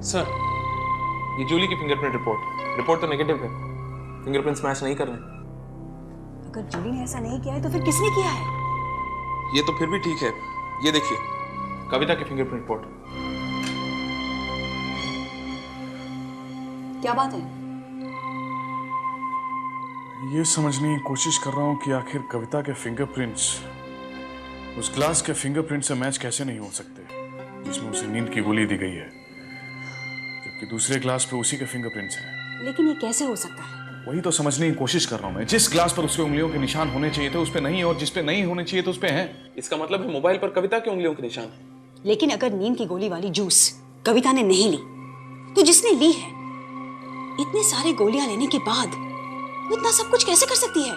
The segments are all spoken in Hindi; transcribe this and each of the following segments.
सर, ये जूली की फिंगरप्रिंट रिपोर्ट तो नेगेटिव है। फिंगरप्रिंट्स मैच नहीं कर रहे। अगर जूली ने ऐसा नहीं किया है तो फिर किसने किया है? ये तो फिर भी ठीक है। ये देखिए, कविता की फिंगरप्रिंट रिपोर्ट। क्या बात है? ये समझने की कोशिश कर रहा हूं कि आखिर कविता के फिंगरप्रिंट्स उस ग्लास के फिंगरप्रिंट से मैच कैसे नहीं हो सकते जिसमें उसे नींद की गोली दी गई है, जबकि दूसरे ग्लास पे उसी के फिंगरप्रिंट्स हैं। लेकिन ये कैसे हो सकता है? वही तो समझने की कोशिश कर रहा हूं मैं। जिस ग्लास पर उसके उंगलियों के निशान होने चाहिए थे उस पे नहीं, और जिस पे नहीं होने चाहिए थे उस पे हैं। इसका मतलब है मोबाइल पर कविता की उंगलियों के निशान है। लेकिन अगर नींद की गोली वाली जूस कविता ने नहीं ली तो जिसने ली है, इतने सारे गोलियां लेने के बाद वो इतना सब कुछ कैसे कर सकती है?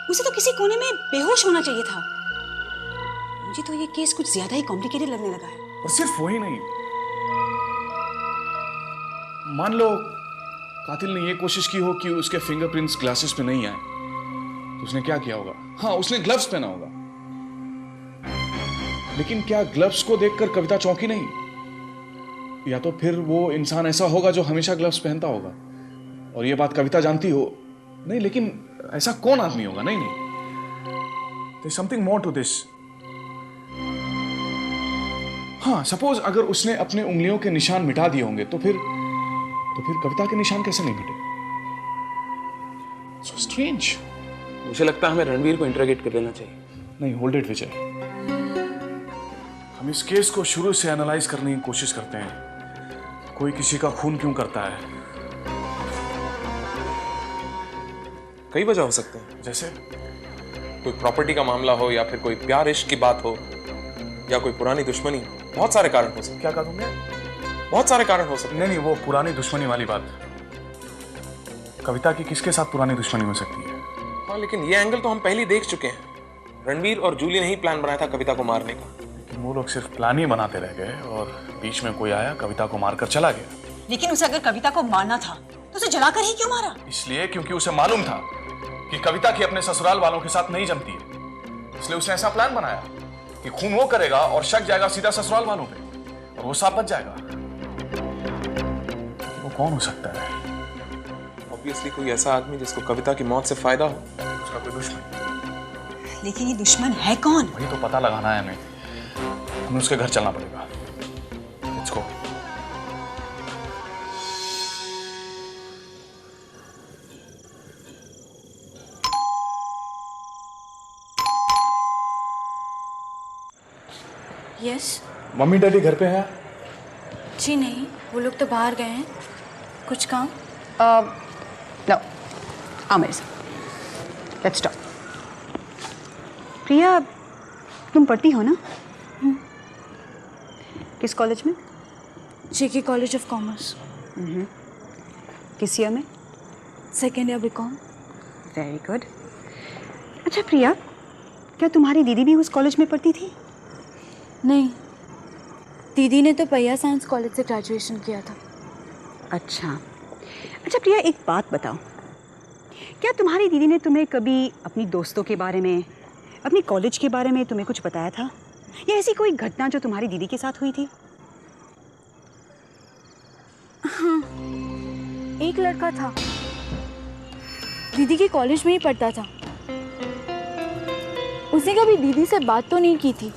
उसे तो किसी कोने में बेहोश होना चाहिए था। मुझे तो ये केस कुछ ज्यादा ही कॉम्प्लिकेटेड लगने लगा है। और सिर्फ वही नहीं, मान लो कातिल ने यह कोशिश की हो कि उसके फिंगरप्रिंट्स ग्लासेस पे नहीं आए, तो उसने क्या किया होगा? हाँ, उसने ग्लव्स पहना होगा। लेकिन क्या ग्लव्स को देखकर कविता चौंकी नहीं? या तो फिर वो इंसान ऐसा होगा जो हमेशा ग्लव्स पहनता होगा और ये बात कविता जानती हो। नहीं, लेकिन ऐसा कौन आदमी होगा? नहीं, there's something more to this. हाँ, सपोज अगर उसने अपने उंगलियों के निशान मिटा दिए होंगे तो फिर कविता के निशान कैसे नहीं मिटे? So strange. मुझे लगता है हमें रणवीर को इंटरोगेट कर लेना चाहिए। नहीं, होल्ड इट विजय। हम इस केस को शुरू से एनालाइज करने की कोशिश करते हैं। कोई किसी का खून क्यों करता है? कई वजह हो सकते हैं। जैसे कोई प्रॉपर्टी का मामला हो, या फिर कोई प्यार इश्क की बात हो, या कोई पुरानी दुश्मनी। बहुत सारे कारण हो सकते हैं। क्या कहा तुमने? बहुत सारे कारण हो सकते हैं। नहीं, वो पुरानी दुश्मनी वाली बात। कविता की किसके साथ पुरानी दुश्मनी हो सकती है? हाँ, लेकिन ये एंगल तो हम पहले ही देख चुके हैं। रणवीर और जूली ने ही प्लान बनाया था कविता को मारने का। लेकिन वो लोग सिर्फ प्लान ही बनाते रह गए और बीच में कोई आया, कविता को मारकर चला गया। लेकिन उसे अगर कविता को मारना था तो उसे जलाकर ही क्यों मारा? इसलिए क्योंकि उसे मालूम था कि कविता की अपने ससुराल वालों के साथ नहीं जमती है। इसलिए उसने ऐसा प्लान बनाया कि खून वो करेगा और शक जाएगा सीधा ससुराल वालों पे और वो सांप बच जाएगा। वो कौन हो सकता है? ऑब्वियसली कोई ऐसा आदमी जिसको कविता की मौत से फायदा हो। उसका कोई दुश्मन। लेकिन ये दुश्मन है कौन? वही तो पता लगाना है हमें उसके घर चलना पड़ेगा। Let's go. Yes. Mummy daddy घर पे हैं? जी नहीं, वो लोग तो बाहर गए हैं। कुछ काम? नो, आओ मेरे साथ। Let's talk. प्रिया, तुम पढ़ती हो ना? किस कॉलेज में? JK college of commerce. किस ईयर में? Second year BCom. Very good. अच्छा प्रिया, क्या तुम्हारी दीदी भी उस कॉलेज में पढ़ती थी? नहीं, दीदी ने तो पैया साइंस कॉलेज से ग्रेजुएशन किया था। अच्छा प्रिया, एक बात बताओ, क्या तुम्हारी दीदी ने तुम्हें कभी अपनी दोस्तों के बारे में, अपनी कॉलेज के बारे में तुम्हें कुछ बताया था, या ऐसी कोई घटना जो तुम्हारी दीदी के साथ हुई थी? हाँ, एक लड़का था, दीदी के कॉलेज में ही पढ़ता था। उसने कभी दीदी से बात तो नहीं की थी,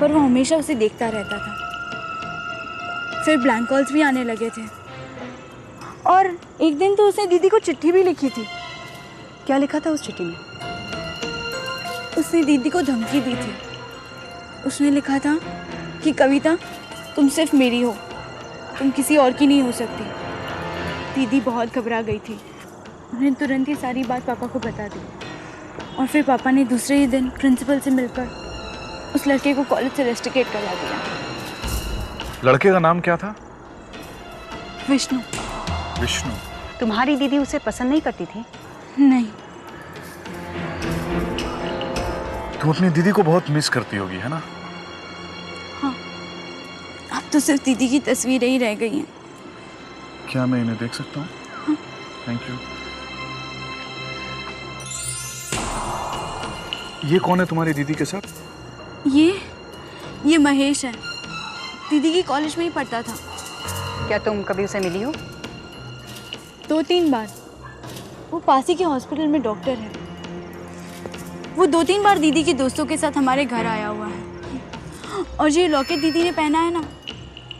पर वो हमेशा उसे देखता रहता था। फिर ब्लैंक कॉल्स भी आने लगे थे, और एक दिन तो उसने दीदी को चिट्ठी भी लिखी थी। क्या लिखा था उस चिट्ठी में? उसने दीदी को धमकी दी थी। उसने लिखा था कि कविता, तुम सिर्फ मेरी हो, तुम किसी और की नहीं हो सकती। दीदी बहुत घबरा गई थी। उन्हें तुरंत ही सारी बात पापा को बता दी, और फिर पापा ने दूसरे ही दिन प्रिंसिपल से मिलकर उस लड़के को कॉलेज से रेस्टिकेट करवा दिया। लड़के का नाम क्या था? विष्णु। विष्णु। तुम्हारी दीदी उसे पसंद नहीं करती थी? नहीं। तुम अपनी दीदी को बहुत मिस करती होगी, है ना? हाँ, अब तो सिर्फ दीदी की तस्वीरें ही रह गई हैं। क्या मैं इन्हें देख सकता हूँ? हाँ। Thank you. ये कौन है तुम्हारी दीदी के साथ? ये महेश है। दीदी की कॉलेज में ही पढ़ता था। क्या तुम कभी उसे मिली हो? 2-3 बार। वो पास ही के हॉस्पिटल में डॉक्टर है। वो 2-3 बार दीदी के दोस्तों के साथ हमारे घर आया हुआ है। और जो लॉकेट दीदी ने पहना है ना,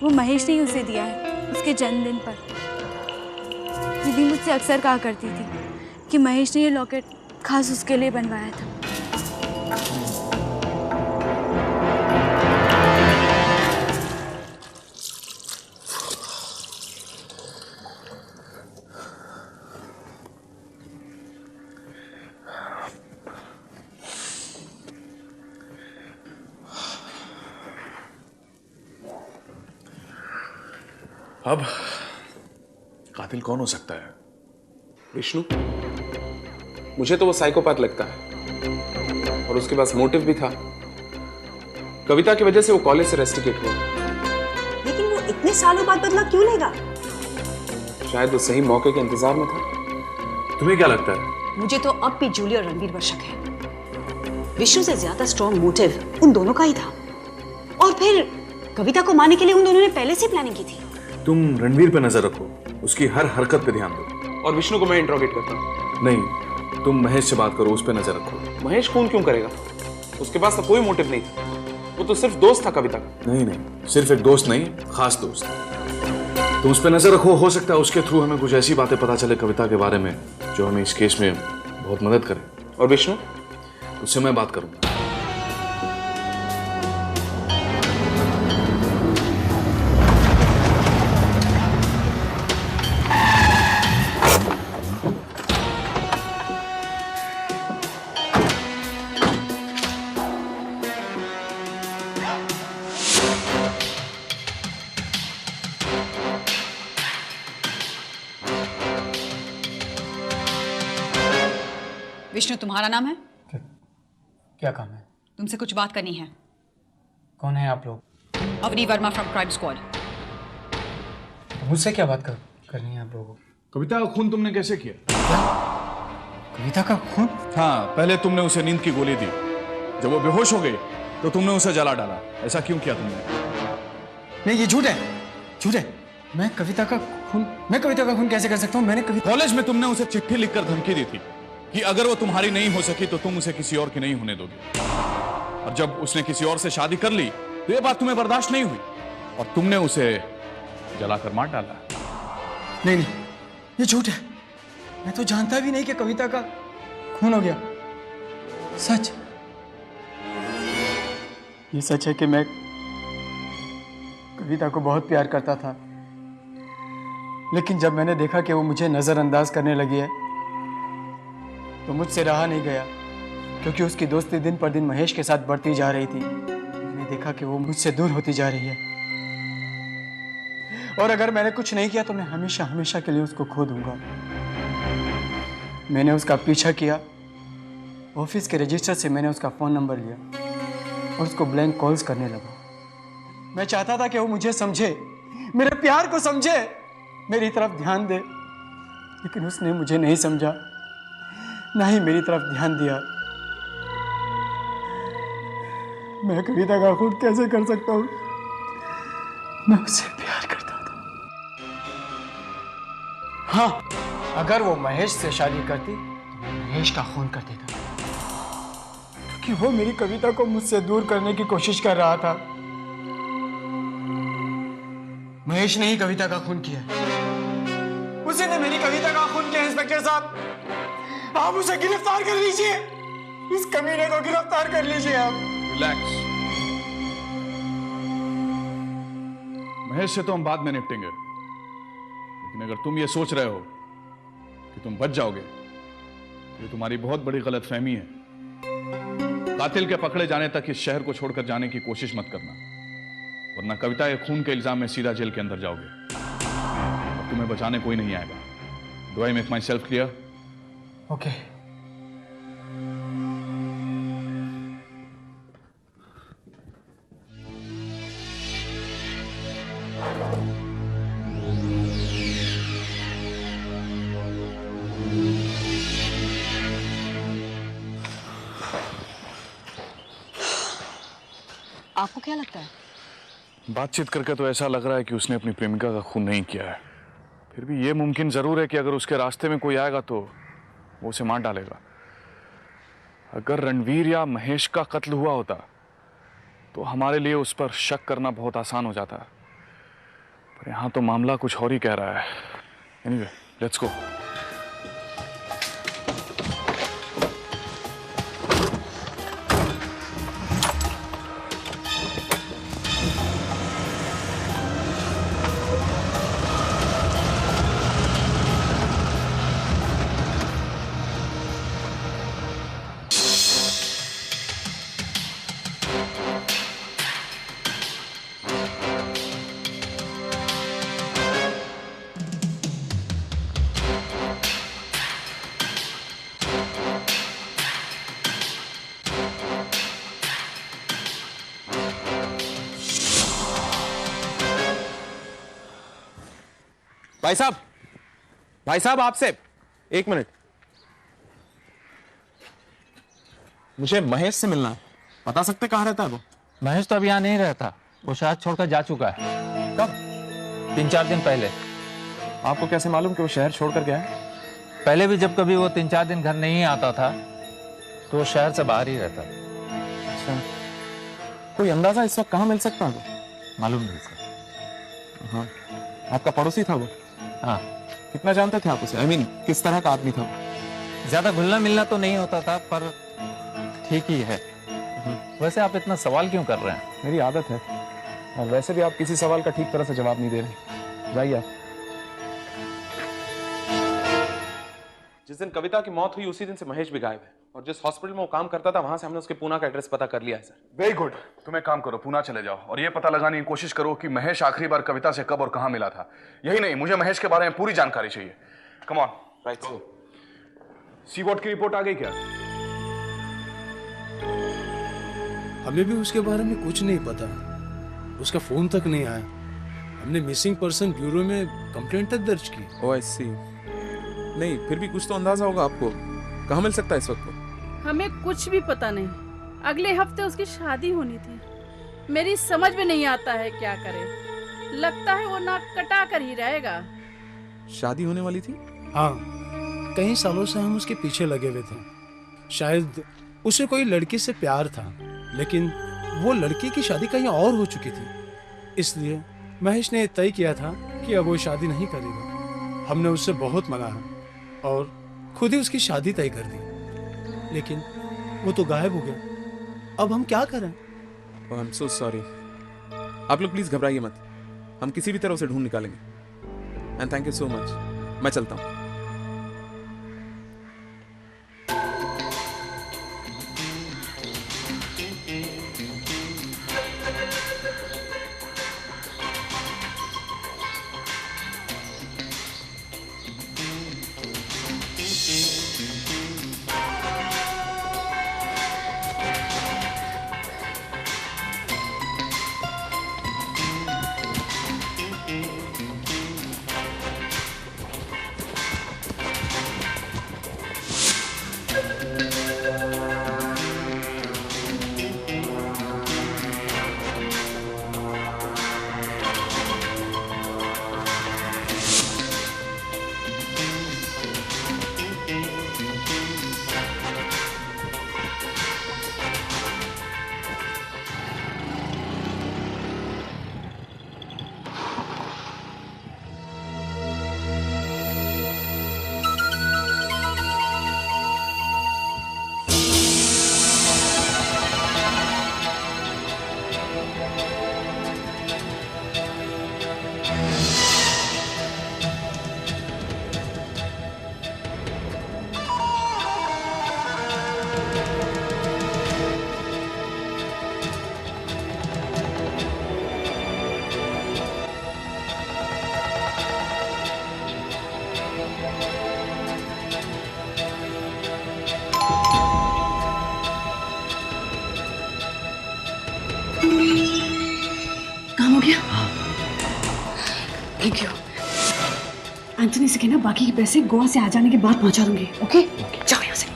वो महेश ने ही उसे दिया है उसके जन्मदिन पर। दीदी मुझसे अक्सर कहा करती थी कि महेश ने ये लॉकेट खास उसके लिए बनवाया था। अब कातिल कौन हो सकता है? विष्णु, मुझे तो वो साइकोपैथ लगता है और उसके पास मोटिव भी था। कविता की वजह से वो कॉलेज से रेस्टिकेट हुआ। लेकिन वो इतने सालों बाद बदला क्यों लेगा? शायद वो सही मौके के इंतजार में था। तुम्हें क्या लगता है? मुझे तो अब भी जूली और रणवीर पर शक है। विष्णु से ज्यादा स्ट्रॉन्ग मोटिव उन दोनों का ही था। और फिर कविता को मारने के लिए उन दोनों ने पहले से प्लानिंग की थी। तुम रणवीर पे नजर रखो, उसकी हर हरकत पे ध्यान दो। और विष्णु को मैं इंट्रोगेट करता हूँ। नहीं, तुम महेश से बात करो, उस पे नजर रखो। महेश खून क्यों करेगा? उसके पास तो कोई मोटिव नहीं था। वो तो सिर्फ दोस्त था कविता का। नहीं नहीं, सिर्फ एक दोस्त नहीं, खास दोस्त। तुम उस पे नजर रखो, हो सकता है उसके थ्रू हमें कुछ ऐसी बातें पता चले कविता के बारे में जो हमें इस केस में बहुत मदद करे। और विष्णु? उससे मैं बात करूंगा। विष्णु तुम्हारा नाम है? क्या काम है? तुमसे कुछ बात करनी है। कौन है आप लोग? Avni Verma from crime squad. मुझसे क्या बात करनी है आप लोगों को? कविता का खून तुमने कैसे किया? कविता का खून? हाँ, पहले तुमने उसे नींद की गोली दी, जब वो बेहोश हो गई तो तुमने उसे जला डाला। ऐसा क्यों किया तुमने? नहीं, ये झूठ है, झूठ है। मैं कविता का खून कैसे कर सकता हूँ? मैंने कॉलेज में तुमने उसे चिट्ठी लिखकर धमकी दी थी कि अगर वो तुम्हारी नहीं हो सकी तो तुम उसे किसी और की नहीं होने दोगे। और जब उसने किसी और से शादी कर ली तो ये बात तुम्हें बर्दाश्त नहीं हुई और तुमने उसे जलाकर मार डाला। नहीं, ये झूठ है। मैं तो जानता भी नहीं कि कविता का खून हो गया। सच, ये सच है कि मैं कविता को बहुत प्यार करता था, लेकिन जब मैंने देखा कि वो मुझे नजरअंदाज करने लगी है तो मुझसे रहा नहीं गया, क्योंकि उसकी दोस्ती दिन पर दिन महेश के साथ बढ़ती जा रही थी। मैंने देखा कि वो मुझसे दूर होती जा रही है और अगर मैंने कुछ नहीं किया तो मैं हमेशा हमेशा के लिए उसको खो दूंगा। मैंने उसका पीछा किया, ऑफिस के रजिस्टर से मैंने उसका फ़ोन नंबर लिया और उसको ब्लैंक कॉल्स करने लगा। मैं चाहता था कि वो मुझे समझे, मेरे प्यार को समझे, मेरी तरफ ध्यान दे, लेकिन उसने मुझे नहीं समझा, ना ही मेरी तरफ ध्यान दिया। मैं कविता का खून कैसे कर सकता हूँ? मैं उससे प्यार करता था। हाँ, अगर वो महेश से शादी करती तो मैं महेश का खून कर देता, क्योंकि वो मेरी कविता को मुझसे दूर करने की कोशिश कर रहा था। महेश ने ही कविता का खून किया, उसी ने मेरी कविता का खून किया। इंस्पेक्टर साहब, आप उसे गिरफ्तार कर लीजिए, इस कमीने को गिरफ्तार कर लीजिए आप। रिलैक्स, महेश से तो हम बाद में निपटेंगे, लेकिन अगर तुम ये सोच रहे हो कि तुम बच जाओगे तो ये तुम्हारी बहुत बड़ी गलतफहमी है। कातिल के पकड़े जाने तक इस शहर को छोड़कर जाने की कोशिश मत करना, वरना कविता के खून के इल्जाम में सीधा जेल के अंदर जाओगे और तुम्हें बचाने कोई नहीं आएगा। Do I make my self clear? Okay. आपको क्या लगता है बातचीत करके तो ऐसा लग रहा है कि उसने अपनी प्रेमिका का खून नहीं किया है। फिर भी ये मुमकिन जरूर है कि अगर उसके रास्ते में कोई आएगा तो वो उसे मार डालेगा। अगर रणवीर या महेश का कत्ल हुआ होता तो हमारे लिए उस पर शक करना बहुत आसान हो जाता, पर यहां तो मामला कुछ और ही कह रहा है। Anyway, let's go. भाई साहब आपसे 1 मिनट। मुझे महेश से मिलना है, बता सकते कहाँ रहता है वो? महेश तो अब यहाँ नहीं रहता, वो शहर छोड़कर जा चुका है। कब? 3-4 दिन पहले। आपको कैसे मालूम कि वो शहर छोड़कर गया है? पहले भी जब कभी वो 3-4 दिन घर नहीं आता था तो वो शहर से बाहर ही रहता। अच्छा, कोई अंदाजा इस वक्त कहाँ मिल सकता है वो? मालूम नहीं सर। हाँ, आपका पड़ोसी था वो? हाँ। कितना जानते थे आप उसे? I mean, किस तरह का आदमी था वो? ज्यादा घुलना मिलना तो नहीं होता था, पर ठीक ही है। वैसे आप इतना सवाल क्यों कर रहे हैं? मेरी आदत है, और वैसे भी आप किसी सवाल का ठीक तरह से जवाब नहीं दे रहे। जाइए आप। जिस दिन कविता की मौत हुई उसी दिन से महेश भी गायब है, और जिस हॉस्पिटल में वो काम करता था वहां से हमने उसके पूना का एड्रेस पता कर लिया है सर। Very good. तुम एक काम करो, पूना चले जाओ और ये पता लगाने की कोशिश करो कि महेश आखिरी बार कविता से कब और कहां मिला था। यही नहीं, मुझे महेश के बारे में पूरी जानकारी चाहिए। Come on. Right sir. सीवॉट की रिपोर्ट आ गई क्या? हमें भी उसके बारे में कुछ नहीं पता, उसका फोन तक नहीं आया। हमने मिसिंग पर्सन ब्यूरो में कंप्लेंट तक दर्ज की। ओह आई सी। नहीं, फिर भी कुछ तो अंदाजा होगा आपको, कहाँ मिल सकता है इस वक्त वो? हमें कुछ भी पता नहीं। अगले हफ्ते उसकी शादी होनी थी। मेरी समझ में नहीं आता है क्या करे। लगता है वो नाक कटा कर ही रहेगा। शादी होने वाली थी? हाँ, कई सालों से हम उसके पीछे लगे हुए थे। शायद उसे कोई लड़की से प्यार था, लेकिन वो लड़की की शादी कहीं और हो चुकी थी। इसलिए महेश ने तय किया था कि अब वो शादी नहीं करेगा। हमने उससे बहुत मनाया और खुद ही उसकी शादी तय कर दी, लेकिन वो तो गायब हो गया। अब हम क्या करें? I am so sorry. आप लोग प्लीज घबराइए मत, हम किसी भी तरह उसे ढूंढ निकालेंगे। And thank you so much. मैं चलता हूँ। काम हो गया? Thank you. एंथनी से कहना बाकी के पैसे गोवा से आ जाने के बाद पहुंचा दूंगी। ओके? जाओ यहाँ से।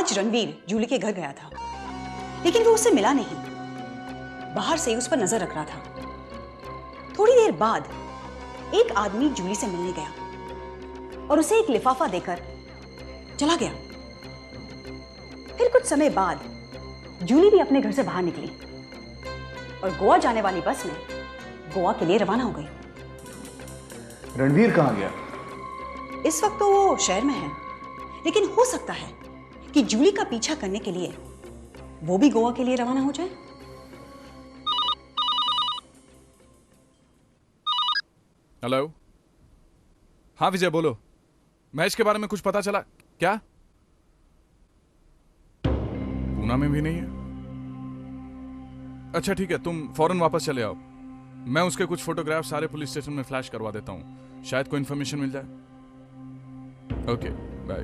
आज रणवीर जूली के घर गया था, लेकिन वो उससे मिला नहीं, बाहर से उस पर नजर रख रहा था। थोड़ी देर बाद एक आदमी जूली से मिलने गया और उसे एक लिफाफा देकर चला गया। फिर कुछ समय बाद जूली भी अपने घर से बाहर निकली और गोवा जाने वाली बस में गोवा के लिए रवाना हो गई। रणवीर कहाँ गया? इस वक्त तो वो शहर में है, लेकिन हो सकता है कि जूली का पीछा करने के लिए वो भी गोवा के लिए रवाना हो जाए। हेलो। हाँ विजय बोलो, मैच के बारे में कुछ पता चला क्या? पूना में भी नहीं है। अच्छा ठीक है, तुम फौरन वापस चले आओ। मैं उसके कुछ फोटोग्राफ सारे पुलिस स्टेशन में फ्लैश करवा देता हूं, शायद कोई इंफॉर्मेशन मिल जाए। Okay bye.